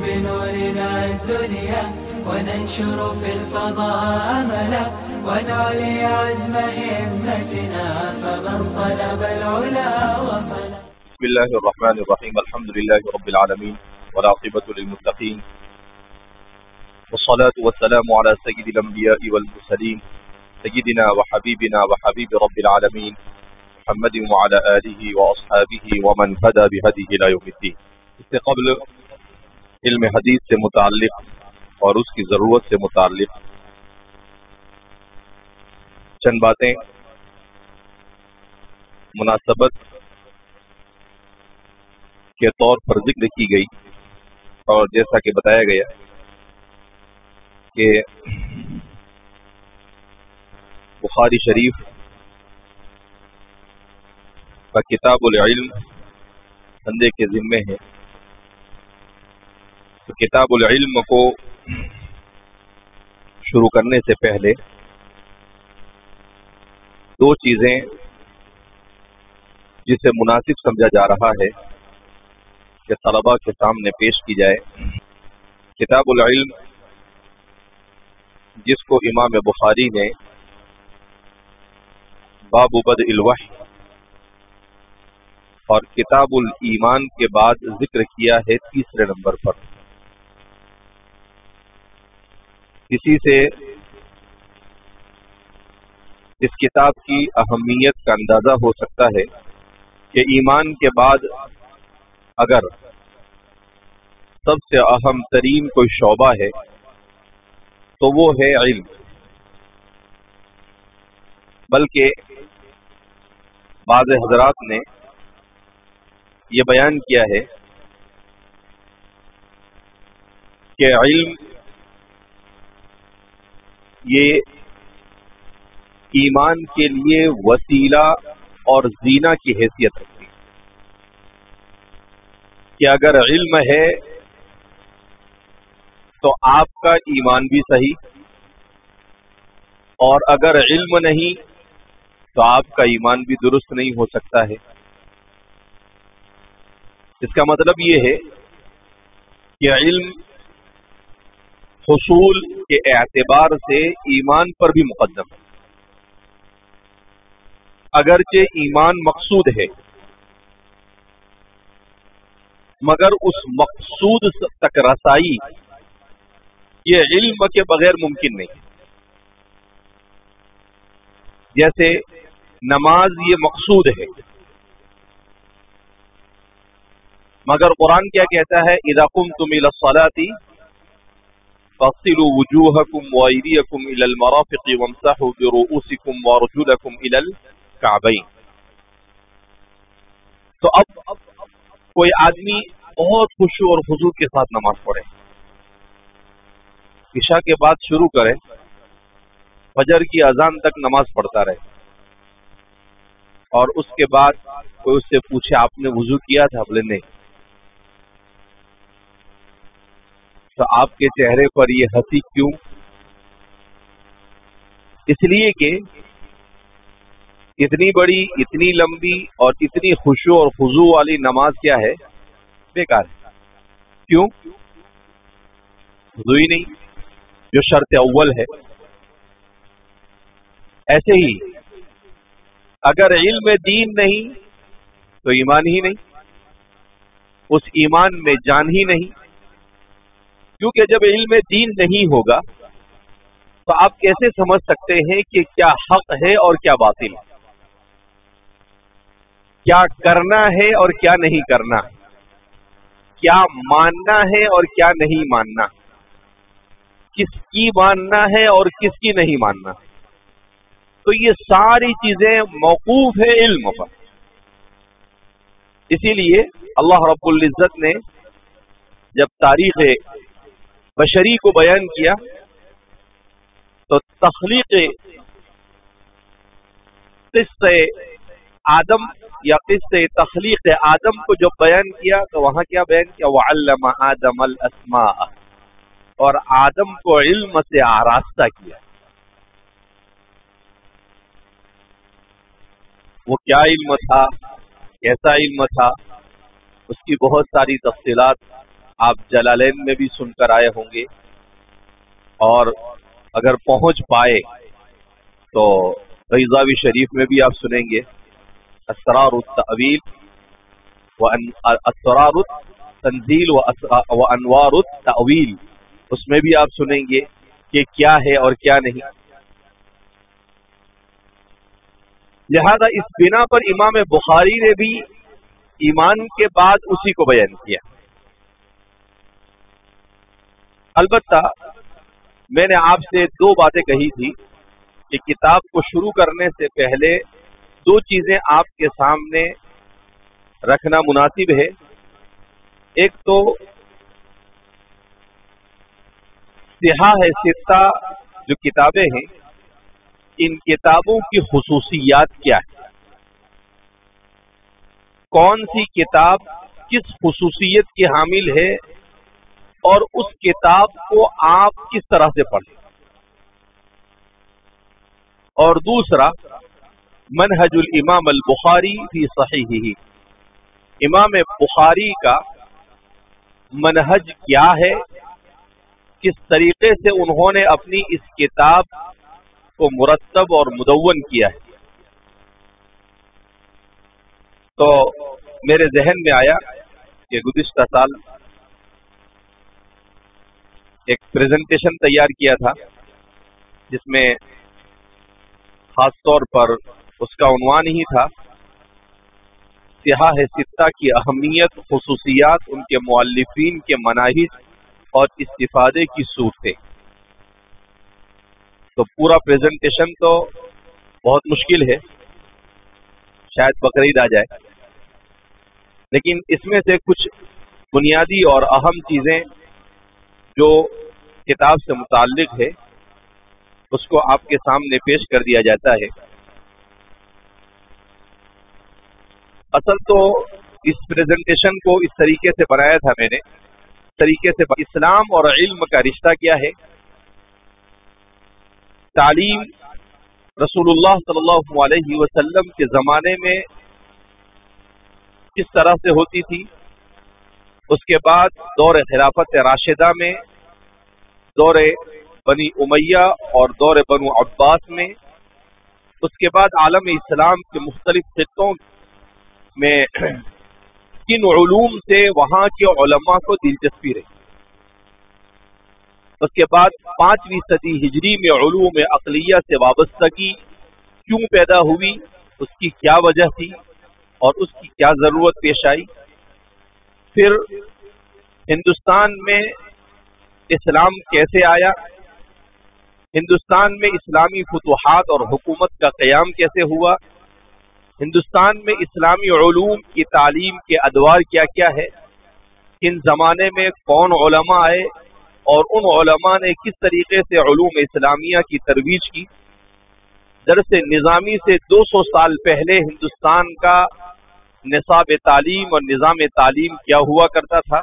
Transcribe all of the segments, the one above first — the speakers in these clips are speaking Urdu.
بنورنا الدنيا وننشر في الفضاء أملا ونعلي عزم همتنا فمن طلب العلا وصل. بسم الله الرحمن الرحيم. الحمد لله رب العالمين والعاقبة للمتقين والصلاة والسلام على سيد الأنبياء والمرسلين سيدنا وحبيبنا وحبيب رب العالمين محمد وعلى آله وأصحابه ومن هدى بهديه إلى يوم الدين. اس سے قبل علم حدیث سے متعلق اور اس کی ضرورت سے متعلق چند باتیں مناسبت کے طور پر ذکر کی گئی، اور جیسا کہ بتایا گیا کہ بخاری شریف کا کتاب العلم بندے کے ذمے ہے، تو کتاب العلم کو شروع کرنے سے پہلے دو چیزیں جسے مناسب سمجھا جا رہا ہے کہ طلباء کے سامنے پیش کی جائے. کتاب العلم جس کو امام بخاری نے باب بدء الوحی اور کتاب الایمان کے بعد ذکر کیا ہے تیسرے نمبر پر. کسی سے اس کتاب کی اہمیت کا اندازہ ہو سکتا ہے کہ ایمان کے بعد اگر سب سے اہم ترین کوئی شعبہ ہے تو وہ ہے علم. بلکہ بعض حضرات نے یہ بیان کیا ہے کہ علم یہ ایمان کے لیے وسیلہ اور زینہ کی حیثیت رکھتی ہے، کہ اگر علم ہے تو آپ کا ایمان بھی صحیح، اور اگر علم نہیں تو آپ کا ایمان بھی درست نہیں ہو سکتا ہے. اس کا مطلب یہ ہے کہ علم حصول کے اعتبار سے ایمان پر بھی مقدم ہے. اگرچہ ایمان مقصود ہے مگر اس مقصود تک رسائی یہ علم کے بغیر ممکن نہیں. جیسے نماز یہ مقصود ہے، مگر قرآن کیا کہتا ہے؟ اذا قمتم الى الصلاة فاغسلوا وجوهكم وايديكم الى المرافق وامسحوا برؤوسكم وارجلكم الى الكعبين. تو اب کوئی آدمی بہت خشوع اور خضوع کے ساتھ نماز پڑھے، عشاء کے بعد شروع کرے، فجر کی اذان تک نماز پڑھتا رہے، اور اس کے بعد کوئی اس سے پوچھے آپ نے وضو کیا تھا؟ بولے نہیں. تو آپ کے چہرے پر یہ ہنسی کیوں؟ اس لیے کہ اتنی بڑی، اتنی لمبی اور اتنی خشوع اور خضوع والی نماز کیا ہے؟ بیکار ہے. کیوں؟ وضو ہی نہیں جو شرط اول ہے. ایسے ہی اگر علم دین نہیں تو ایمان ہی نہیں، اس ایمان میں جان ہی نہیں. کیونکہ جب علم دین نہیں ہوگا تو آپ کیسے سمجھ سکتے ہیں کہ کیا حق ہے اور کیا باطل ہے، کیا کرنا ہے اور کیا نہیں کرنا، کیا ماننا ہے اور کیا نہیں ماننا، کس کی ماننا ہے اور کس کی نہیں ماننا. تو یہ ساری چیزیں موقوف ہے علم پر. اسی لیے اللہ رب العزت نے جب تاریخ بشری کو بیان کیا تو تخلیق قصہ آدم یا قصہ تخلیق آدم کو جب بیان کیا تو وہاں کیا بیان کیا؟ وَعَلَّمَ آدَمَ الْأَسْمَاءَ، اور آدم کو علم سے آراستہ کیا. وہ کیا علم تھا، کیسا علم تھا، اس کی بہت ساری تفصیلات آپ جلالین میں بھی سن کر آئے ہوں گے، اور اگر پہنچ پائے تو ریضاوی شریف میں بھی آپ سنیں گے اسرار التأویل اسرار التنزیل و انوار التأویل، اس میں بھی آپ سنیں گے کہ کیا ہے اور کیا نہیں۔ لہذا اس بنا پر امام بخاری نے بھی ایمان کے بعد اسی کو بیان کیا۔ البتہ میں نے آپ سے دو باتیں کہی تھی کہ کتاب کو شروع کرنے سے پہلے دو چیزیں آپ کے سامنے رکھنا مناسب ہے۔ ایک تو صحاح ستہ جو کتابیں ہیں، ان کتابوں کی خصوصیات کیا ہے، کون سی کتاب کس خصوصیت کی حامل ہے، اور اس کتاب کو آپ کس طرح سے پڑھیں۔ اور دوسرا منہج الامام البخاری فی صحیحہ، امام بخاری کا منہج کیا ہے، کس طریقے سے انہوں نے اپنی اس کتاب کو مرتب اور مدون کیا ہے۔ تو میرے ذہن میں آیا کہ گزشتہ سال ایک پریزنٹیشن تیار کیا تھا جس میں خاص طور پر اس کا عنوان ہی تھا صحاح ستہ کی اہمیت، خصوصیات، ان کے مؤلفین کے مناہج اور استفادے کی صورتیں۔ تو پورا پریزنٹیشن تو بہت مشکل ہے، شاید بقرعید آ جائے، لیکن اس میں سے کچھ بنیادی اور اہم چیزیں جو کتاب سے متعلق ہے اس کو آپ کے سامنے پیش کر دیا جاتا ہے۔ اصل تو اس پریزنٹیشن کو اس طریقے سے بنایا تھا میں نے، اس طریقے سے اسلام اور علم کا رشتہ کیا ہے، تعلیم رسول اللہ صلی اللہ علیہ وسلم کے زمانے میں کس طرح سے ہوتی تھی، اس کے بعد دور خلافت راشدہ میں، دور بنی امیہ اور دور بنو عباس میں، اس کے بعد عالم اسلام کے مختلف خطوں میں کن علوم سے وہاں کے علماء کو دلچسپی رہی، اس کے بعد 5ویں صدی ہجری میں علوم عقلیہ سے وابستگی کیوں پیدا ہوئی، اس کی کیا وجہ تھی اور اس کی کیا ضرورت پیش آئی، پھر ہندوستان میں اسلام کیسے آیا، ہندوستان میں اسلامی فتوحات اور حکومت کا قیام کیسے ہوا، ہندوستان میں اسلامی علوم کی تعلیم کے ادوار کیا کیا ہے، کن زمانے میں کون علماء آئے اور ان علماء نے کس طریقے سے علوم اسلامیہ کی ترویج کی۔ درس نظامی سے 200 سال پہلے ہندوستان کا نصاب تعلیم اور نظام تعلیم کیا ہوا کرتا تھا،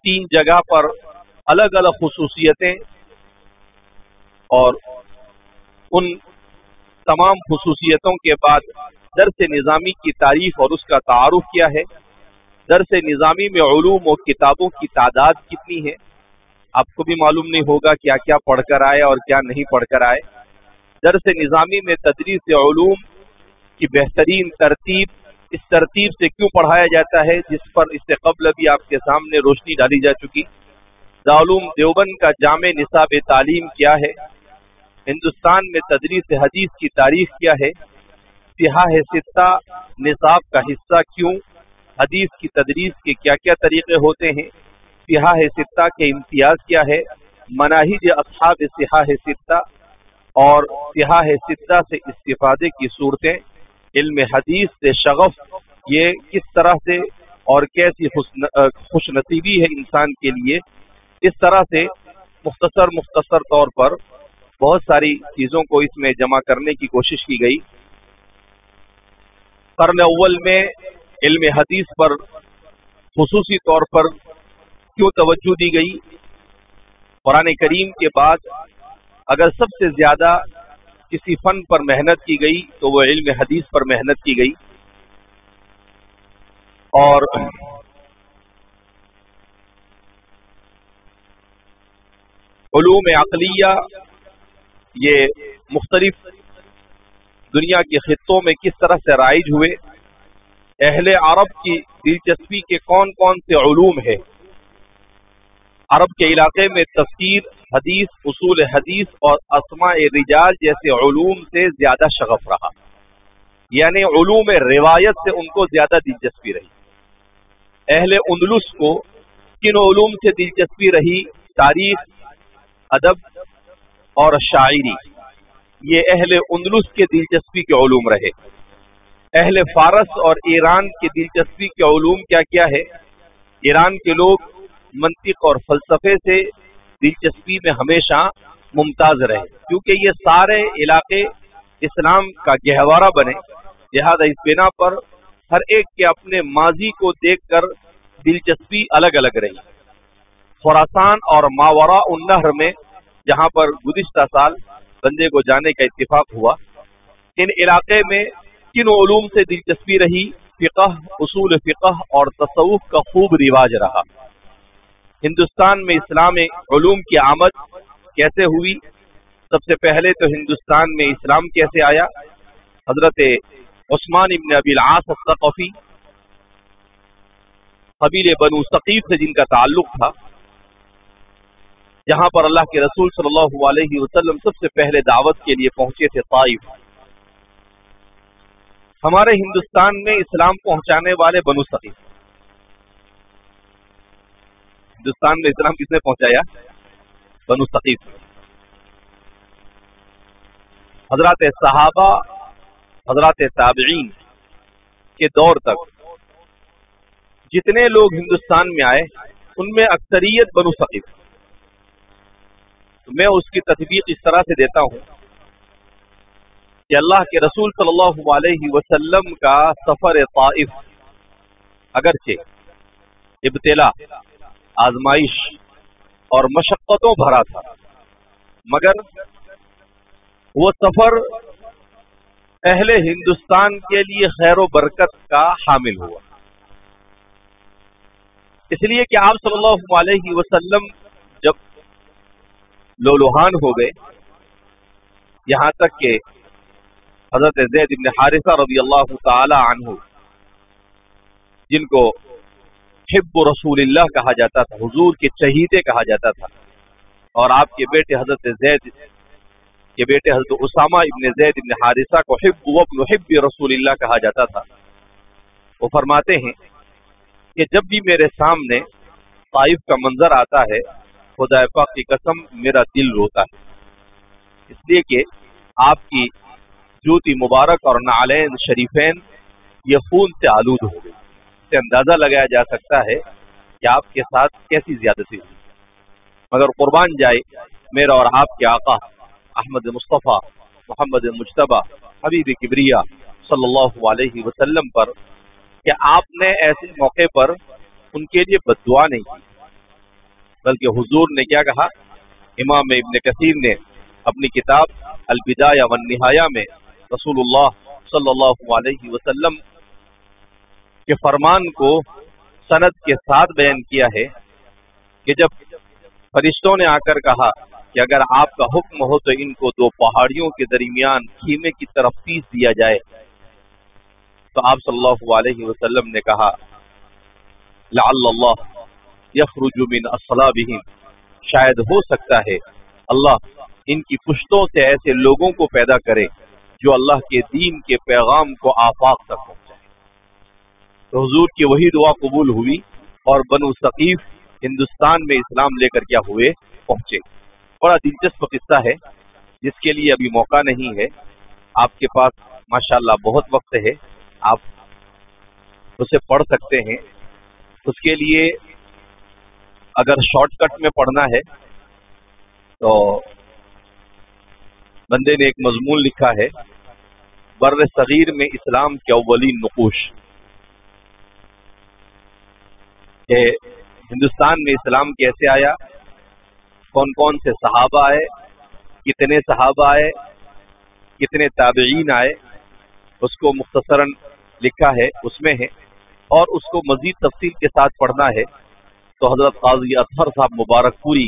3 جگہ پر الگ الگ خصوصیتیں، اور ان تمام خصوصیتوں کے بعد درس نظامی کی تعریف اور اس کا تعارف کیا ہے، درس نظامی میں علوم و کتابوں کی تعداد کتنی ہے، آپ کو بھی معلوم نہیں ہوگا کیا کیا پڑھ کر آئے اور کیا نہیں پڑھ کر آئے، درس نظامی میں تدریس علوم کی بہترین ترتیب، اس ترتیب سے کیوں پڑھایا جاتا ہے جس پر اس سے قبل بھی آپ کے سامنے روشنی ڈالی جا چکی، دارالعلوم دیوبند کا جامع نصاب تعلیم کیا ہے، ہندوستان میں تدریس حدیث کی تاریخ کیا ہے، صحاح ستہ نصاب کا حصہ کیوں، حدیث کی تدریس کے کیا کیا طریقے ہوتے ہیں، صحاح ستہ کے امتیاز کیا ہے، مناہج اصحاب صحاح ستہ اور صحاح ستہ سے استفادے کی صورتیں، علم حدیث سے شغف یہ کس طرح سے اور کیسی خوش نصیبی ہے انسان کے لیے، اس طرح سے مختصر طور پر بہت ساری چیزوں کو اس میں جمع کرنے کی کوشش کی گئی۔ قرن اول میں علم حدیث پر خصوصی طور پر کیوں توجہ دی گئی، قرآن کریم کے بعد اگر سب سے زیادہ کسی فن پر محنت کی گئی تو وہ علم حدیث پر محنت کی گئی، اور علوم عقلیہ یہ مختلف دنیا کے خطوں میں کس طرح سے رائج ہوئے، اہل عرب کی دلچسپی کے کون کون سے علوم ہیں۔ عرب کے علاقے میں تفسیر، حدیث، اصول حدیث اور اسماء رجال جیسے علوم سے زیادہ شغف رہا، یعنی علوم روایت سے ان کو زیادہ دلچسپی رہی۔ اہل اندلس کو کن علوم سے دلچسپی رہی؟ تاریخ، ادب اور شاعری، یہ اہل اندلس کے دلچسپی کے علوم رہے۔ اہل فارس اور ایران کی دلچسپی کے علوم کیا کیا ہے؟ ایران کے لوگ منطق اور فلسفے سے دلچسپی میں ہمیشہ ممتاز رہے، کیونکہ یہ سارے علاقے اسلام کا گہوارہ بنے، لہذا اس بنا پر ہر ایک کے اپنے ماضی کو دیکھ کر دلچسپی الگ الگ رہی۔ خراسان اور ماوراء النہر میں جہاں پر گزشتہ سال بندے کو جانے کا اتفاق ہوا، ان علاقے میں کن علوم سے دلچسپی رہی؟ فقہ، اصول فقہ اور تصوف کا خوب رواج رہا۔ ہندوستان میں اسلام علوم کی آمد کیسے ہوئی؟ سب سے پہلے تو ہندوستان میں اسلام کیسے آیا؟ حضرت عثمان ابن ابی العاص الثقفی، قبیلے بنو ثقیف سے جن کا تعلق تھا، جہاں پر اللہ کے رسول صلی اللہ علیہ وسلم سب سے پہلے دعوت کے لیے پہنچے تھے طائف۔ ہمارے ہندوستان میں اسلام پہنچانے والے بنو ثقیف۔ ہندوستان میں اسلام کس نے پہنچایا؟ بنو ثقیف۔ حضرات صحابہ، حضرات تابعین کے دور تک جتنے لوگ ہندوستان میں آئے ان میں اکثریت بنو ثقیف۔ میں اس کی تطبیق اس طرح سے دیتا ہوں کہ اللہ کے رسول صلی اللہ علیہ وسلم کا سفر طائف اگرچہ ابتلا، آزمائش اور مشقتوں بھرا تھا، مگر وہ سفر اہل ہندوستان کے لیے خیر و برکت کا حامل ہوا، اس لیے کہ آپ صلی اللہ علیہ وسلم جب لولوہان ہو گئے، یہاں تک کہ حضرت زید بن حارثہ رضی اللہ تعالی عنہ، جن کو حب رسول اللہ کہا جاتا تھا، حضور کے چہیتے کہا جاتا تھا، اور آپ کے بیٹے حضرت زید کے بیٹے حضرت اسامہ ابن زید ابن حارثہ کو حب وابن حب رسول اللہ کہا جاتا تھا، وہ فرماتے ہیں کہ جب بھی میرے سامنے طائف کا منظر آتا ہے، خدا پاک کی قسم میرا دل روتا ہے، اس لیے کہ آپ کی جوتی مبارک اور نعلین شریفین یہ خون سے آلود ہو گئی، اس سے اندازہ لگایا جا سکتا ہے کہ آپ کے ساتھ کیسی زیادتی ہوئی۔ مگر قربان جائے میرا اور آپ کے آقا احمد مصطفیٰ محمد مجتبیٰ حبیب کبریا صلی اللہ علیہ وسلم پر کہ آپ نے ایسے موقع پر ان کے لیے بد دعا نہیں کی، بلکہ حضور نے کیا کہا؟ امام ابن کثیر نے اپنی کتاب البدایہ والنہایہ میں رسول اللہ صلی اللہ علیہ وسلم کے فرمان کو سند کے ساتھ بیان کیا ہے کہ جب فرشتوں نے آ کر کہا کہ اگر آپ کا حکم ہو تو ان کو دو پہاڑیوں کے درمیان خیمے کی طرف پیس دیا جائے، تو آپ صلی اللہ علیہ وسلم نے کہا لعل اللہ یخرج من اصلابہم، شاید ہو سکتا ہے اللہ ان کی پشتوں سے ایسے لوگوں کو پیدا کرے جو اللہ کے دین کے پیغام کو آفاق تک پہنچائے۔ تو حضور کی وہی دعا قبول ہوئی اور بنو ثقیف ہندوستان میں اسلام لے کر کیا ہوئے؟ پہنچے۔ بڑا دلچسپ قصہ ہے جس کے لیے ابھی موقع نہیں ہے، آپ کے پاس ماشاءاللہ بہت وقت ہے، آپ اسے پڑھ سکتے ہیں۔ اس کے لیے اگر شارٹ کٹ میں پڑھنا ہے تو بندے نے ایک مضمون لکھا ہے بر صغیر میں اسلام کے اولین نقوش، کہ ہندوستان میں اسلام کیسے آیا، کون کون سے صحابہ آئے، کتنے صحابہ آئے، کتنے تابعین آئے، اس کو مختصراً لکھا ہے، اس میں ہے، اور اس کو مزید تفصیل کے ساتھ پڑھنا ہے تو حضرت قاضی اطہر صاحب مبارک پوری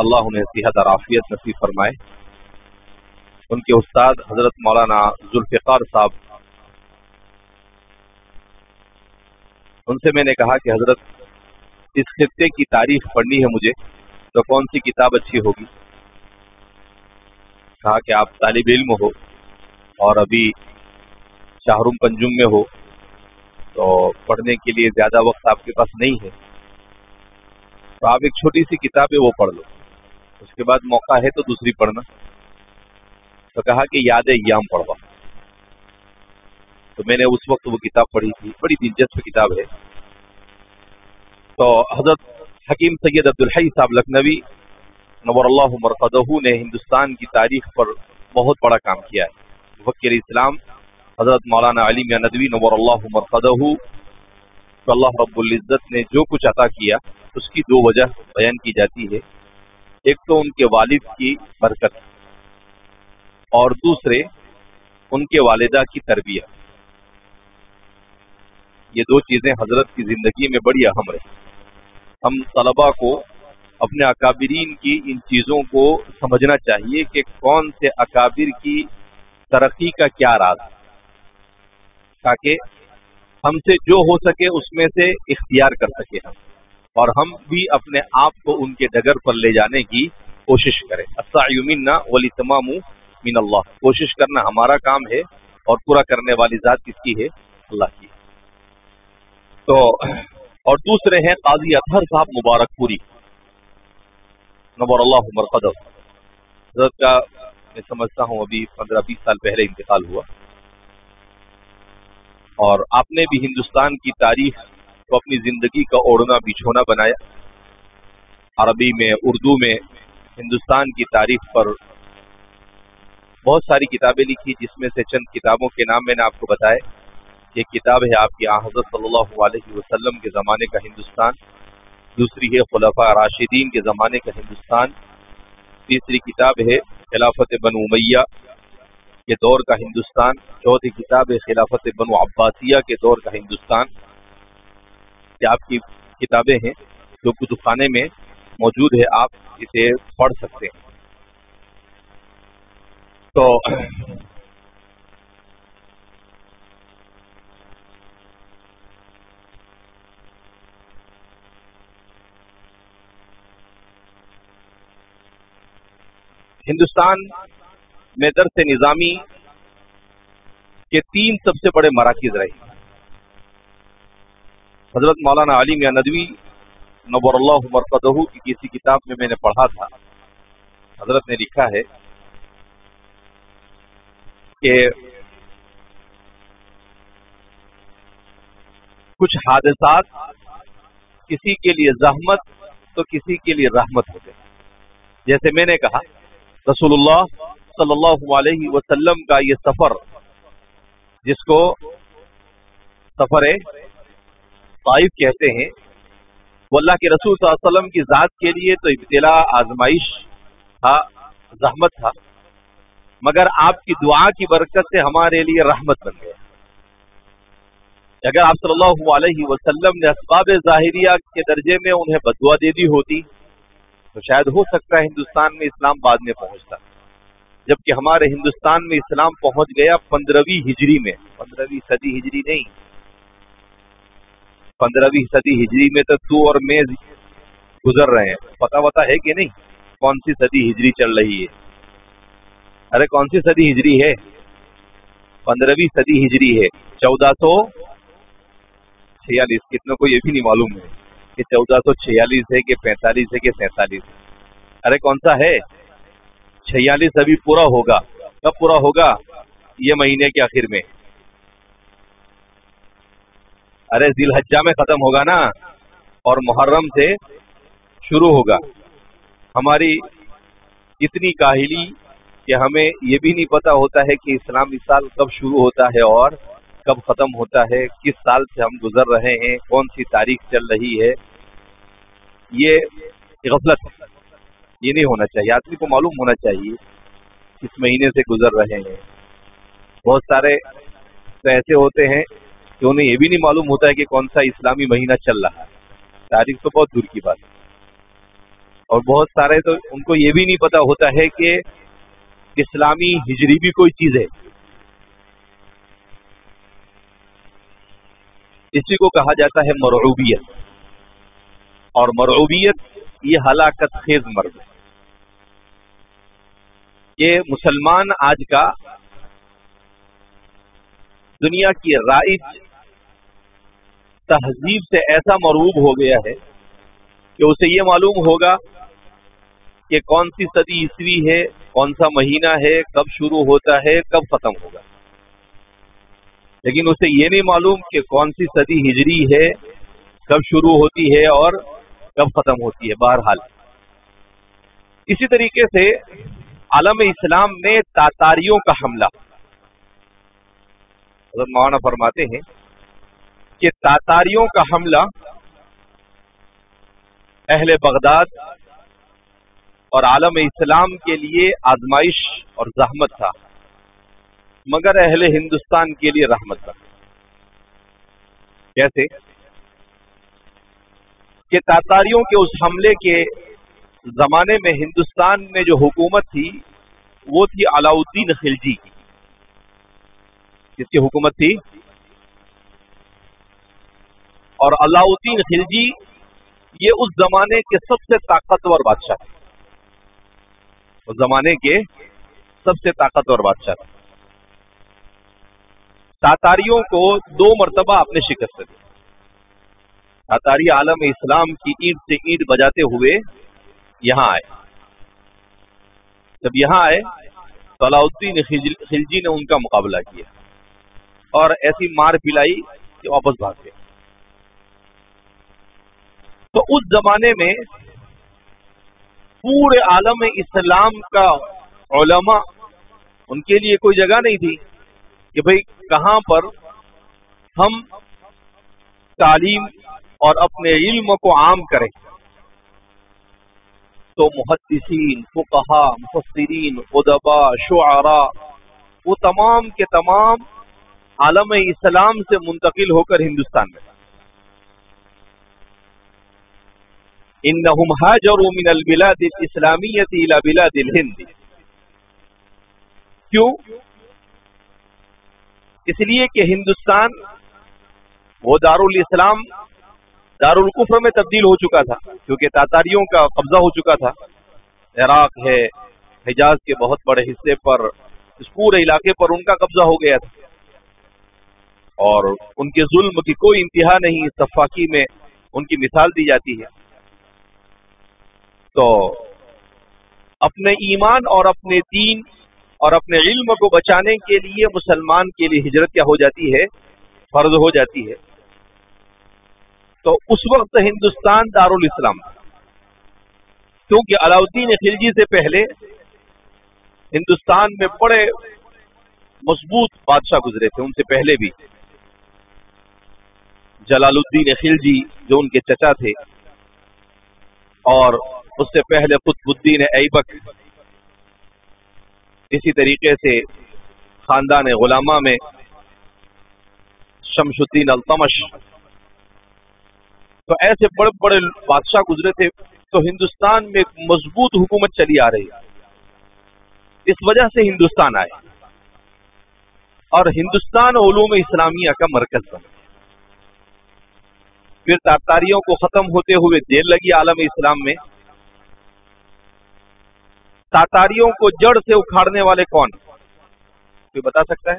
اللہ انہیں صحت اور عافیت نصیب فرمائے. ان کے استاد حضرت مولانا ذوالفقار صاحب، ان سے میں نے کہا کہ حضرت اس خطے کی تاریخ پڑھنی ہے مجھے، تو کون سی کتاب اچھی ہوگی؟ کہا کہ آپ طالب علم ہو اور ابھی شاہرم پنجم میں ہو، تو پڑھنے کے لیے زیادہ وقت آپ کے پاس نہیں ہے، تو آپ ایک چھوٹی سی کتاب ہے وہ پڑھ لو، اس کے بعد موقع ہے تو دوسری پڑھنا. تو کہا کہ یاد ایام پڑھوا. تو میں نے اس وقت وہ کتاب پڑھی تھی، بڑی دلچسپ کتاب ہے. تو حضرت حکیم سید عبدالحی صاحب لکھنوی نور اللہ مرقدہ نے ہندوستان کی تاریخ پر بہت بڑا کام کیا ہے. مفکر اسلام حضرت مولانا علی میاں ندوی نور اللہ مرقدہ کو اللہ رب العزت نے جو کچھ عطا کیا اس کی دو وجہ بیان کی جاتی ہے. ایک تو ان کے والد کی برکت اور دوسرے ان کے والدہ کی تربیت. یہ دو چیزیں حضرت کی زندگی میں بڑی اہم رہی. ہم طلباء کو اپنے اکابرین کی ان چیزوں کو سمجھنا چاہیے کہ کون سے اکابر کی ترقی کا کیا راز ہے، تاکہ ہم سے جو ہو سکے اس میں سے اختیار کر سکے ہم، اور ہم بھی اپنے آپ کو ان کے ڈگر پر لے جانے کی کوشش کریں. السعی منا والاہتمام من اللہ. کوشش کرنا ہمارا کام ہے اور پورا کرنے والی ذات کس کی ہے؟ اللہ کی. تو اور دوسرے ہیں قاضی اطہر صاحب مبارک پوری نور اللہ مرقدہ. حضرت کا میں سمجھتا ہوں ابھی 15-20 سال پہلے انتقال ہوا، اور آپ نے بھی ہندوستان کی تاریخ کو اپنی زندگی کا اوڑھنا بچھونا بنایا. عربی میں، اردو میں ہندوستان کی تاریخ پر بہت ساری کتابیں لکھی، جس میں سے چند کتابوں کے نام میں نے آپ کو بتائے. ایک کتاب ہے آپ کی حضرت صلی اللہ علیہ وسلم کے زمانے کا ہندوستان، دوسری ہے خلفاء راشدین کے زمانے کا ہندوستان، تیسری کتاب ہے خلافت بنو امیہ کے دور کا ہندوستان، چوتھی کتاب ہے خلافت بنو عباسیہ کے دور کا ہندوستان. یہ آپ کی کتابیں ہیں جو کتب خانے میں موجود ہے، آپ اسے پڑھ سکتے ہیں. تو ہندوستان میں درس نظامی کے 3 سب سے بڑے مراکز رہے. حضرت مولانا علی میاں ندوی نور اللہ مرقدہ کی کسی کتاب میں نے پڑھا تھا، حضرت نے لکھا ہے کہ کچھ حادثات کسی کے لیے زحمت تو کسی کے لیے رحمت ہوتے ہیں. جیسے میں نے کہا رسول اللہ صلی اللہ علیہ وسلم کا یہ سفر، جس کو سفر طائف کہتے ہیں، وہ اللہ کے رسول صلی اللہ علیہ وسلم کی ذات کے لیے تو ابتلا، آزمائش تھا، زحمت تھا، مگر آپ کی دعا کی برکت سے ہمارے لیے رحمت بن گیا. اگر آپ صلی اللہ علیہ وسلم نے اسباب ظاہریہ کے درجے میں انہیں بددعا دے دی ہوتی تو شاید ہو سکتا ہے ہندوستان میں اسلام بعد میں پہنچتا، جبکہ ہمارے ہندوستان میں اسلام پہنچ گیا 15ویں ہجری میں. 15ویں صدی ہجری نہیں، 15ویں صدی ہجری میں تو تو اور میں گزر رہے ہیں. پتہ ہے کہ نہیں کون سی صدی ہجری چل رہی ہے؟ ارے کون سی صدی ہجری ہے؟ 15ویں صدی ہجری ہے، 1446. کتنے کو یہ بھی نہیں معلوم ہے کہ 1446 ہے کہ 45 ہے کہ 47. ارے کون سا ہے؟ 46 ابھی پورا ہوگا. کب پورا ہوگا؟ یہ مہینے کے آخر میں. ارے ذی الحجہ میں ختم ہوگا نا، اور محرم سے شروع ہوگا. ہماری اتنی کاہلی کہ ہمیں یہ بھی نہیں پتا ہوتا ہے کہ اسلامی سال کب شروع ہوتا ہے اور کب ختم ہوتا ہے، کس سال سے ہم گزر رہے ہیں، کون سی تاریخ چل رہی ہے. یہ غفلت ہے، یہ نہیں ہونا چاہیے. آدمی کو معلوم ہونا چاہیے کس مہینے سے گزر رہے ہیں. بہت سارے تو ایسے ہوتے ہیں کہ انہیں یہ بھی نہیں معلوم ہوتا ہے کہ کون سا اسلامی مہینہ چل رہا ہے. تاریخ تو بہت دور کی بات ہے. اور بہت سارے تو ان کو یہ بھی نہیں پتا ہوتا ہے کہ اسلامی ہجری بھی کوئی چیز ہے. اسی کو کہا جاتا ہے مرعوبیت، اور مرعوبیت یہ ہلاکت خیز مرض ہے کہ مسلمان آج کا دنیا کی رائج تہذیب سے ایسا مرعوب ہو گیا ہے کہ اسے یہ معلوم ہوگا کہ کون سی صدی عیسوی ہے، کون سا مہینہ ہے، کب شروع ہوتا ہے، کب ختم ہوگا، لیکن اسے یہ نہیں معلوم کہ کون سی صدی ہجری ہے، کب شروع ہوتی ہے اور کب ختم ہوتی ہے. بہرحال اسی طریقے سے عالم اسلام میں تاتاریوں کا حملہ، حضرت مولانا فرماتے ہیں کہ تاتاریوں کا حملہ اہل بغداد اور عالم اسلام کے لیے آزمائش اور زحمت تھا، مگر اہل ہندوستان کے لیے رحمت تھا. کیسے کہ تاتاریوں کے اس حملے کے زمانے میں ہندوستان میں جو حکومت تھی وہ تھی علاء الدین خلجی کی. کس کی حکومت تھی؟ اور علاء الدین خلجی یہ اس زمانے کے سب سے طاقتور بادشاہ تھے، اس زمانے کے سب سے طاقتور بادشاہ تھے. تاتاریوں کو 2 مرتبہ اپنے شکست دی. تاتاری عالم اسلام کی اینٹ سے اینٹ بجاتے ہوئے یہاں آئے. جب یہاں آئے تو علاء الدین خلجی نے ان کا مقابلہ کیا اور ایسی مار پلائی کہ واپس بھاگ گئے. تو اس زمانے میں پورے عالم اسلام کا علماء، ان کے لیے کوئی جگہ نہیں تھی کہ بھئی کہاں پر ہم تعلیم اور اپنے علم کو عام کریں. تو محدثین، فقہاء، مفسرین، ادباء، شعراء، وہ تمام کے تمام عالم اسلام سے منتقل ہو کر ہندوستان میں. انہم ہاجروا من البلاد الاسلامیۃ الی بلاد الہند. کیوں؟ اس لیے کہ ہندوستان وہ دارالاسلام دارالکفر میں تبدیل ہو چکا تھا، کیونکہ تاتاریوں کا قبضہ ہو چکا تھا. عراق ہے، حجاز کے بہت بڑے حصے پر، اس پورے علاقے پر ان کا قبضہ ہو گیا تھا، اور ان کے ظلم کی کوئی انتہا نہیں. سفاکی میں ان کی مثال دی جاتی ہے. تو اپنے ایمان اور اپنے دین اور اپنے علم کو بچانے کے لیے مسلمان کے لیے ہجرت کیا ہو جاتی ہے؟ فرض ہو جاتی ہے. تو اس وقت ہندوستان دارالاسلام، کیونکہ علاء الدین خلجی سے پہلے ہندوستان میں بڑے مضبوط بادشاہ گزرے تھے. ان سے پہلے بھی جلال الدین خلجی جو ان کے چچا تھے، اور اس سے پہلے قطب الدین ایبک، اسی طریقے سے خاندان غلامہ میں شمس الدین التمش. تو ایسے بڑے بڑے بادشاہ گزرے تھے. تو ہندوستان میں ایک مضبوط حکومت چلی آ رہی ہے. اس وجہ سے ہندوستان آئے اور ہندوستان علوم اسلامیہ کا مرکز بنا. پھر تاتاریوں کو ختم ہوتے ہوئے دیر لگی عالم اسلام میں. تاتاریوں کو جڑ سے اکھاڑنے والے کون؟ کوئی بتا سکتا ہے؟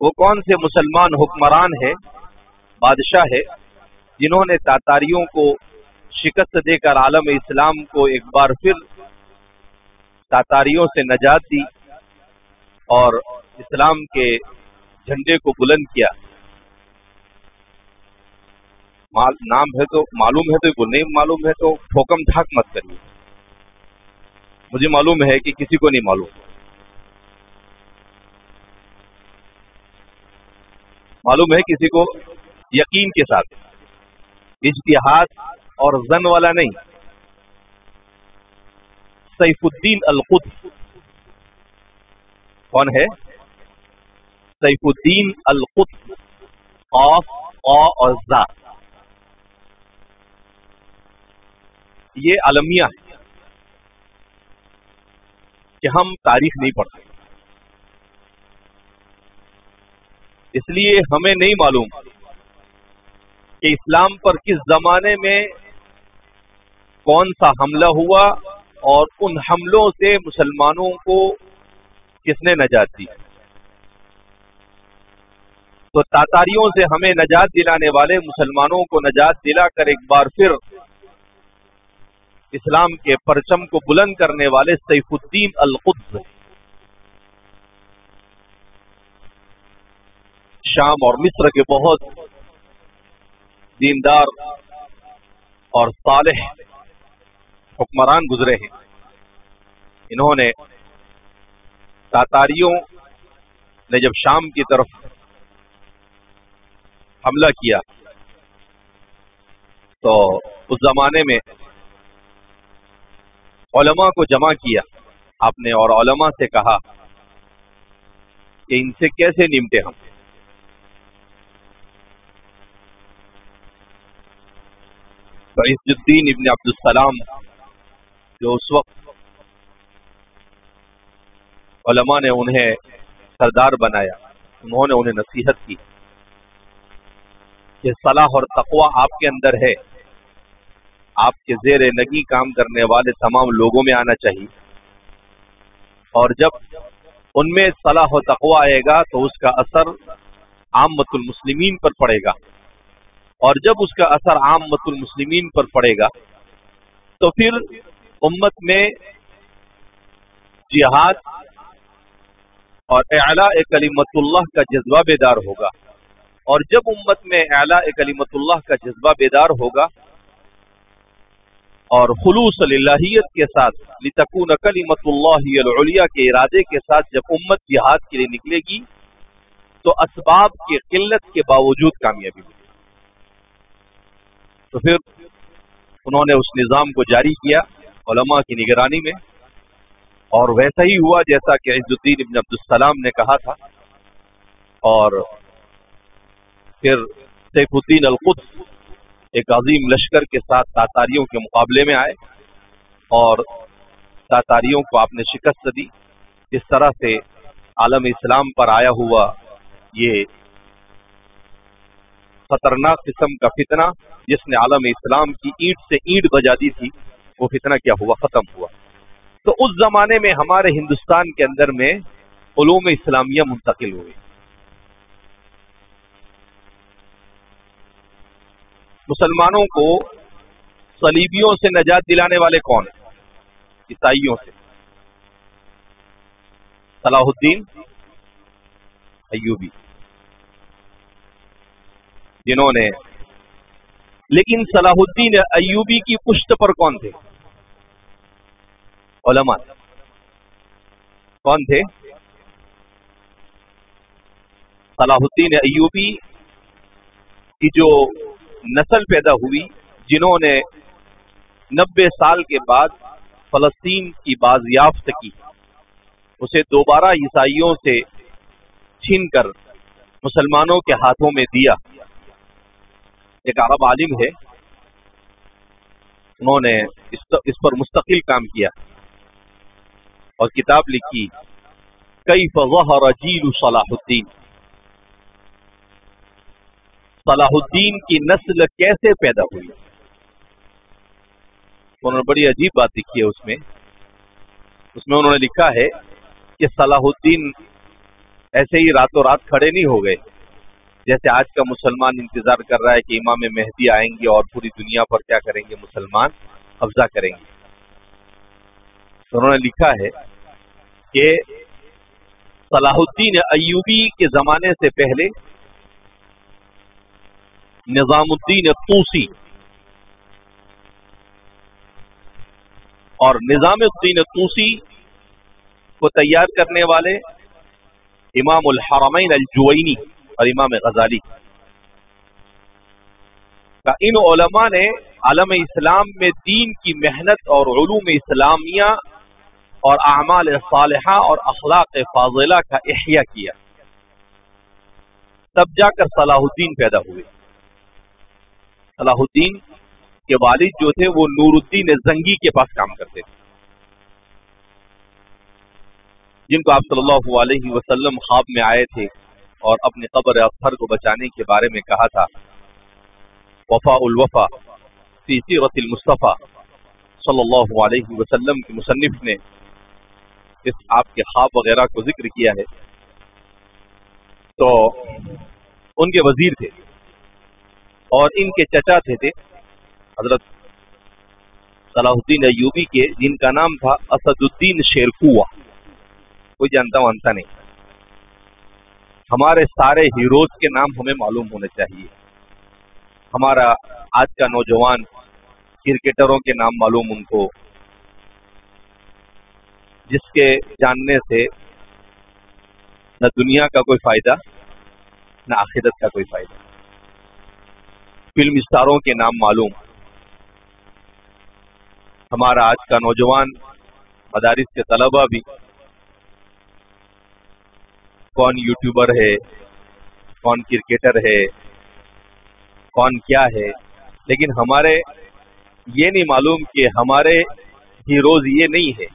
وہ کون سے مسلمان حکمران ہے، بادشاہ ہے، جنہوں نے تاتاریوں کو شکست دے کر عالم اسلام کو ایک بار پھر تاتاریوں سے نجات دی اور اسلام کے جھنڈے کو بلند کیا؟ نام ہے تو معلوم ہے، تو نہیں معلوم ہے تو ٹھوکم ٹھاک مت کریے. مجھے معلوم ہے کہ کسی کو نہیں معلوم. معلوم ہے کسی کو یقین کے ساتھ، اجتہاد اور ظن والا نہیں. سیف الدین القطب کون ہے؟ سیف الدین القطب، قاف قا اور زا. یہ المیہ ہے کہ ہم تاریخ نہیں پڑھتے، اس لیے ہمیں نہیں معلوم کہ اسلام پر کس زمانے میں کون سا حملہ ہوا اور ان حملوں سے مسلمانوں کو کس نے نجات دی۔ تو تاتاریوں سے ہمیں نجات دلانے والے، مسلمانوں کو نجات دلا کر ایک بار پھر اسلام کے پرچم کو بلند کرنے والے سیف الدین القدس شام اور مصر کے بہت دیندار اور صالح حکمران گزرے ہیں۔ انہوں نے تاتاریوں نے جب شام کی طرف حملہ کیا تو اس زمانے میں علماء کو جمع کیا آپ نے، اور علماء سے کہا کہ ان سے کیسے نمٹے ہم۔ تو عز الدین ابن عبد السلام جو اس وقت علماء نے انہیں سردار بنایا، انہوں نے انہیں نصیحت کی کہ صلاح اور تقوی آپ کے اندر ہے، آپ کے زیر نگی کام کرنے والے تمام لوگوں میں آنا چاہیے، اور جب ان میں صلاح و تقوی آئے گا تو اس کا اثر عامت المسلمین پر پڑے گا، اور جب اس کا اثر عامت المسلمین پر پڑے گا تو پھر امت میں جہاد اور اعلاء کلمت اللہ کا جذبہ بیدار ہوگا، اور جب امت میں اعلاء کلمت اللہ کا جذبہ بیدار ہوگا اور خلوص للہیت کے ساتھ لتکون کلمت اللہ العلیٰ کے ارادے کے ساتھ جب امت جہاد کے لیے نکلے گی تو اسباب کی قلت کے باوجود کامیابی ملے گی۔ تو پھر انہوں نے اس نظام کو جاری کیا علماء کی نگرانی میں، اور ویسا ہی ہوا جیسا کہ عز الدین ابن عبد السلام نے کہا تھا، اور پھر سیف الدین القدس ایک عظیم لشکر کے ساتھ تاتاریوں کے مقابلے میں آئے اور تاتاریوں کو آپ نے شکست دی۔ اس طرح سے عالم اسلام پر آیا ہوا یہ خطرناک قسم کا فتنہ جس نے عالم اسلام کی اینٹ سے اینٹ بجا دی تھی، وہ فتنہ کیا ہوا؟ ختم ہوا۔ تو اس زمانے میں ہمارے ہندوستان کے اندر میں علوم اسلامیہ منتقل ہوئی۔ مسلمانوں کو صلیبیوں سے نجات دلانے والے کون ہیں؟ عیسائیوں سے، صلاح الدین ایوبی، جنہوں نے، لیکن صلاح الدین ایوبی کی پشت پر کون تھے؟ علماء کون تھے؟ صلاح الدین ایوبی کی جو نسل پیدا ہوئی، جنہوں نے 90 سال کے بعد فلسطین کی بازیافت کی، اسے دوبارہ عیسائیوں سے چھین کر مسلمانوں کے ہاتھوں میں دیا۔ ایک عرب عالم ہے، انہوں نے اس پر مستقل کام کیا اور کتاب لکھی کیف ظہر جیل صلاح الدین، صلاح الدین کی نسل کیسے پیدا ہوئی۔ انہوں نے بڑی عجیب بات لکھی ہے اس میں انہوں نے لکھا ہے کہ صلاح الدین ایسے ہی راتوں رات کھڑے نہیں ہو گئے، جیسے آج کا مسلمان انتظار کر رہا ہے کہ امام مہدی آئیں گے اور پوری دنیا پر کیا کریں گے؟ مسلمان قبضہ کریں گے۔ تو انہوں نے لکھا ہے کہ صلاح الدین ایوبی کے زمانے سے پہلے نظام الدین طوسی اور نظام الدین طوسی کو تیار کرنے والے امام الحرمین الجوینی اور امام غزالی کا، ان علماء نے عالم اسلام میں دین کی محنت اور علوم اسلامیہ اور اعمال صالحہ اور اخلاق فاضلہ کا احیاء کیا، تب جا کر صلاح الدین پیدا ہوئے۔ صلاح الدین کے والد جو تھے وہ نور الدین زنگی کے پاس کام کرتے تھے، جن کو آپ صلی اللہ علیہ وسلم خواب میں آئے تھے اور اپنی قبر اطہر کو بچانے کے بارے میں کہا تھا۔ وفاء الوفا فی سیرت المصطفیٰ صلی اللہ علیہ وسلم کے مصنف نے اس آپ کے خواب وغیرہ کو ذکر کیا ہے۔ تو ان کے وزیر تھے اور ان کے چچا تھے حضرت صلاح الدین ایوبی کے، جن کا نام تھا اسد الدین شیرکوا۔ کوئی جانتا وانتا نہیں، ہمارے سارے ہیروز کے نام ہمیں معلوم ہونے چاہیے۔ ہمارا آج کا نوجوان کرکٹروں کے نام معلوم ان کو، جس کے جاننے سے نہ دنیا کا کوئی فائدہ نہ آخرت کا کوئی فائدہ۔ فلم اسٹاروں کے نام معلوم۔ ہمارا آج کا نوجوان مدارس کے طلبہ بھی کون یوٹیوبر ہے، کون کرکٹر ہے، کون کیا ہے، لیکن ہمارے یہ نہیں معلوم کہ ہمارے ہیروز یہ نہیں ہے،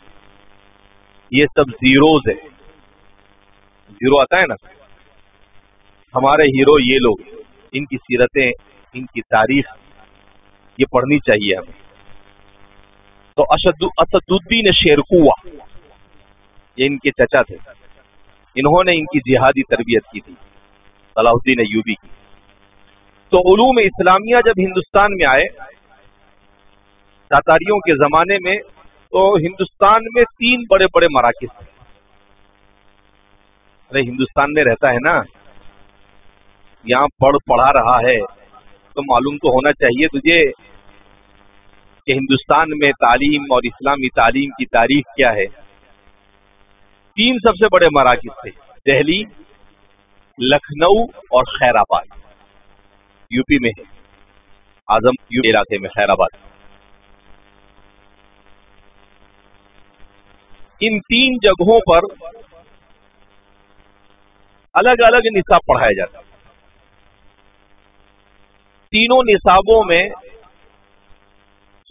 یہ سب زیروز ہے۔ زیرو آتا ہے نا، ہمارے ہیرو یہ لوگ، ان کی سیرتیں، ان کی تاریخ یہ پڑھنی چاہیے ہمیں۔ تو اسد الدین شیرکوا یہ ان کے چچا تھے، انہوں نے ان کی جہادی تربیت کی تھی، صلاح الدین ایوبی کی۔ تو علوم اسلامیہ جب ہندوستان میں آئے تاتاریوں کے زمانے میں، تو ہندوستان میں 3 بڑے بڑے مراکز تھے۔ ارے ہندوستان میں رہتا ہے نا، یہاں پڑھا رہا ہے تو معلوم تو ہونا چاہیے تجھے کہ ہندوستان میں تعلیم اور اسلامی تعلیم کی تاریخ کیا ہے۔ 3 سب سے بڑے مراکز تھے، دہلی، لکھنؤ اور خیر آباد، یو پی میں ہے، اعظم یو علاقے میں خیر آباد۔ ان 3 جگہوں پر الگ الگ نصاب پڑھایا جاتا۔ تینوں نصابوں میں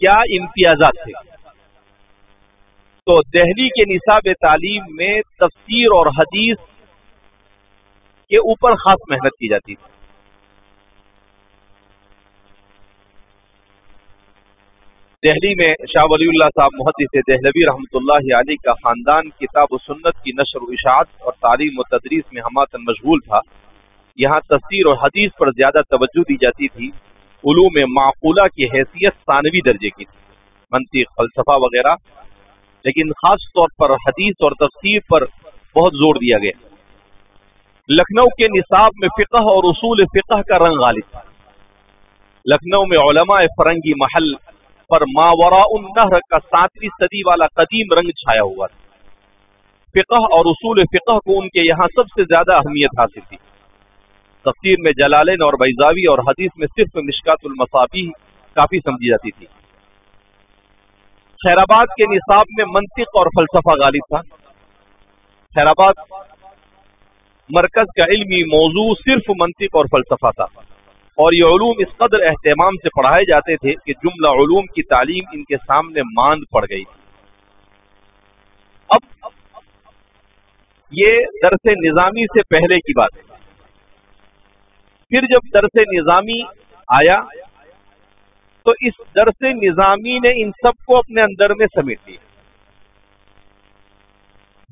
کیا امتیازات تھے؟ تو دہلی کے نصاب تعلیم میں تفسیر اور حدیث کے اوپر خاص محنت کی جاتی تھی۔ دہلی میں شاہ ولی اللہ صاحب محدث دہلوی رحمۃ اللہ علیہ کا خاندان کتاب و سنت کی نشر و اشاعت اور تعلیم و تدریس میں ہماتن مشغول تھا۔ یہاں تفسیر اور حدیث پر زیادہ توجہ دی جاتی تھی۔ علوم معقولہ کی حیثیت ثانوی درجے کی تھی، منطق، فلسفہ وغیرہ، لیکن خاص طور پر حدیث اور تفسیر پر بہت زور دیا گیا۔ لکھنؤ کے نصاب میں فقہ اور اصول فقہ کا رنگ غالب تھا۔ لکھنؤ میں علماء فرنگی محل پر ماوراء النہر کا 7ویں صدی والا قدیم رنگ چھایا ہوا تھا۔ فقہ اور اصول فقہ کو ان کے یہاں سب سے زیادہ اہمیت حاصل تھی۔ تفسیر میں جلالین اور بیضاوی اور حدیث میں صرف مشکات المصابیح کافی سمجھی جاتی تھی۔ خیر آباد کے نصاب میں منطق اور فلسفہ غالب تھا۔ خیر آباد مرکز کا علمی موضوع صرف منطق اور فلسفہ تھا، اور یہ علوم اس قدر اہتمام سے پڑھائے جاتے تھے کہ جملہ علوم کی تعلیم ان کے سامنے ماند پڑ گئی تھی۔ اب یہ درس نظامی سے پہلے کی بات ہے۔ پھر جب درس نظامی آیا تو اس درس نظامی نے ان سب کو اپنے اندر میں سمیٹ لیا۔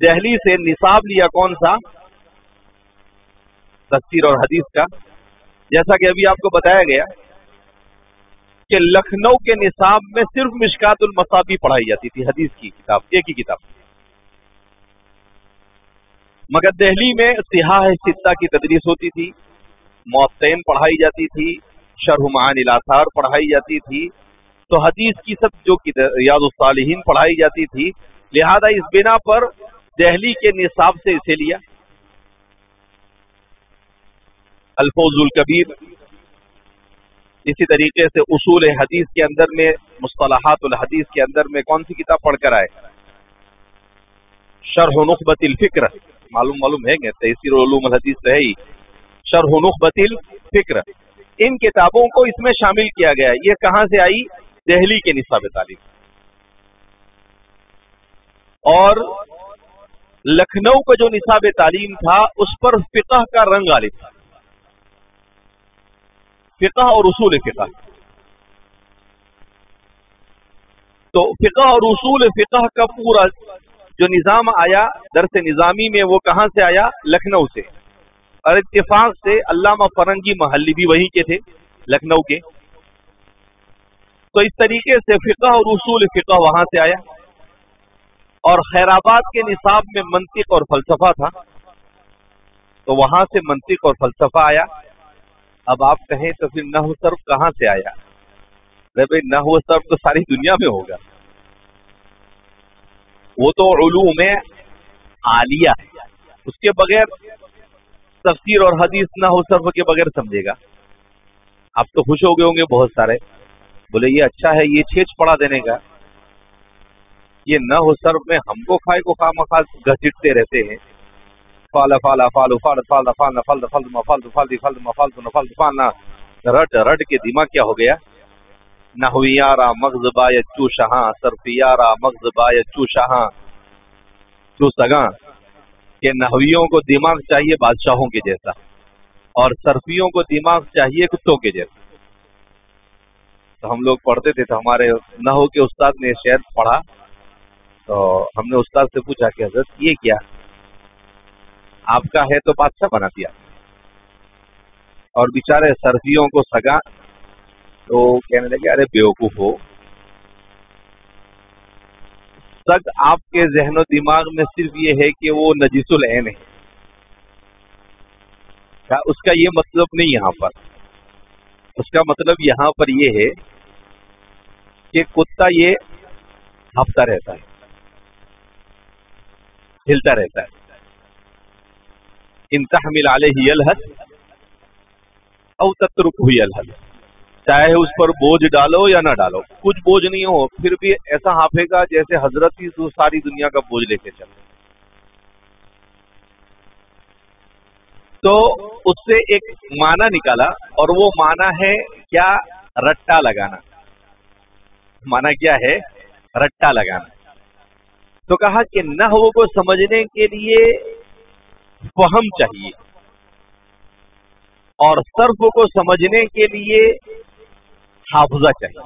دہلی سے نصاب لیا کون سا؟ تفسیر اور حدیث کا، جیسا کہ ابھی آپ کو بتایا گیا کہ لکھنؤ کے نصاب میں صرف مشکات المصابیح پڑھائی جاتی تھی، حدیث کی کتاب، ایک ہی کتاب، مگر دہلی میں صحاح ستہ کی تدریس ہوتی تھی، موطئین پڑھائی جاتی تھی، شرح معانی الاثار پڑھائی جاتی تھی، تو حدیث کی سب جو ریاض الصالحین پڑھائی جاتی تھی، لہذا اس بنا پر دہلی کے نصاب سے اسے لیا۔ الفوز الکبیر، اسی طریقے سے اصول حدیث کے اندر میں، مصطلحات الحدیث کے اندر میں کون سی کتاب پڑھ کر آئے؟ شرح نخبۃ الفکر، معلوم ہے کہ تیسیر علوم الحدیث ہے ہی، شرح نخبۃ الفکر، ان کتابوں کو اس میں شامل کیا گیا. یہ کہاں سے آئی؟ دہلی کے نصاب تعلیم. اور لکھنؤ کا جو نصاب تعلیم تھا اس پر فقہ کا رنگ غالب تھا، فقہ اور اصول فقہ. تو فقہ اور اصول فقہ کا پورا جو نظام آیا درس نظامی میں وہ کہاں سے آیا؟ لکھنؤ سے. اور اتفاق سے علامہ فرنگی محلی بھی وہیں کے تھے، لکھنؤ کے. تو اس طریقے سے فقہ اور اصول فقہ وہاں سے آیا. اور خیرآباد کے نصاب میں منطق اور فلسفہ تھا تو وہاں سے منطق اور فلسفہ آیا. اب آپ کہیں تو پھر نحو صرف کہاں سے آیا؟ بھائی نحو صرف تو ساری دنیا میں ہوگا، وہ تو علوم عالیہ ہے، اس کے بغیر تفسیر اور حدیث نحو صرف کے بغیر سمجھے گا. آپ تو خوش ہو گئے ہوں گے بہت سارے، بولے یہ اچھا ہے یہ چھیچ پڑا دینے کا. یہ نحو صرف میں ہم کو کھائے کو خواہ مخواہ گھسیٹتے رہتے ہیں. فال فال فال فال فال فال فال فال مفال فال فال مفال نفال فالنا رٹ رٹ کے دماغ کیا ہو گیا؟ نحویارا مغز باید چو شہاں، صرفیارا مغز باید چو شہاں چو سگاں. کہ نحویوں کو دماغ چاہیے بادشاہوں کے جیسا اور صرفیوں کو دماغ چاہیے کتوں کے جیسا. تو ہم لوگ پڑھتے تھے تو ہمارے نحو کے استاد نے شعر پڑھا تو ہم نے استاد سے پوچھا کہ حضرت یہ کیا؟ آپ کا ہے تو بادشاہ بنا دیا. اور بیچارے صرفیوں کو سگا تو کہنے لگے ارے بیوقوف ہو، سگ آپ کے ذہن و دماغ میں صرف یہ ہے کہ وہ نجیس العین ہے، اس کا یہ مطلب نہیں. یہاں پر اس کا مطلب یہاں پر یہ ہے کہ کتا یہ ہفتہ رہتا ہے، ہلتا رہتا ہے. ان تحمل علیہ یلہث او تترکہ یلہث، چاہے اس پر بوجھ ڈالو یا نہ ڈالو، کچھ بوجھ نہیں ہو پھر بھی ایسا ہانپے گا جیسے حضرت ہی ساری دنیا کا بوجھ لے کے چلے. تو اس سے ایک معنی نکالا اور وہ معنی ہے کیا؟ رٹا لگانا. معنی کیا ہے؟ رٹا لگانا. تو کہا کہ نحو کو سمجھنے کے لیے فہم چاہیے اور صرف کو سمجھنے کے لیے حافظہ چاہیے.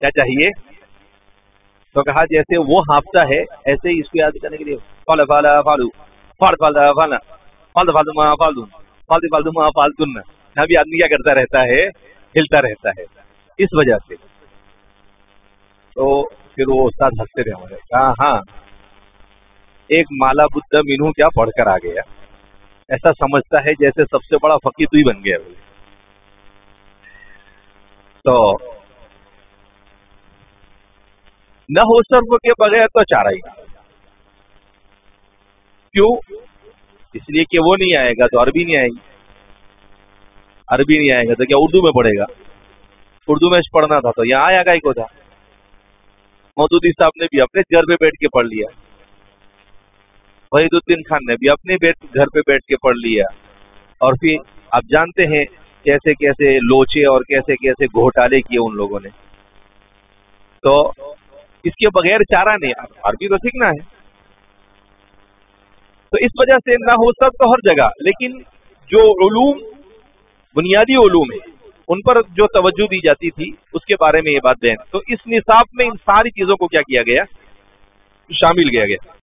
کیا چاہیے؟ تو کہا جیسے وہ حافظہ ہے ایسے ہی اس کو یاد کرنے کے لیے فال فال فالو فال فال فال فال فال ما فالو فال فال ما فالتن. ابھی آدمی کیا کرتا رہتا ہے؟ ہلتا رہتا ہے. اس وجہ سے تو پھر وہ استاد ہنستے رہے ہمارے. کہا ہاں ایک مالا بدھ مینو کیا پڑھ کر آ گیا، ایسا سمجھتا ہے جیسے سب سے بڑا فقیر تو ہی بن گیا. تو نحو صرف کے بغیر تو چارہ ہی. کیوں؟ اس لیے کہ وہ نہیں آئے گا تو عربی نہیں آئے گی، عربی نہیں آئے گا تو کیا اردو میں پڑھے گا؟ اردو میں پڑھنا تھا تو یہاں آیا گا ہی کو تھا. مودودی صاحب نے بھی اپنے گھر پہ بیٹھ کے پڑھ لیا، وحید الدین خان نے بھی اپنے گھر پہ بیٹھ کے پڑھ لیا. اور پھر آپ جانتے ہیں کیسے کیسے لوچے اور کیسے کیسے گھوٹالے کیے ان لوگوں نے. تو اس کے بغیر چارہ نہیں، عربی تو سیکھنا ہے. تو اس وجہ سے نہ ہو سب تو ہر جگہ، لیکن جو علوم بنیادی علوم ہیں ان پر جو توجہ دی جاتی تھی اس کے بارے میں یہ بات بیان. تو اس نصاب میں ان ساری چیزوں کو کیا کیا گیا؟ شامل کیا گیا.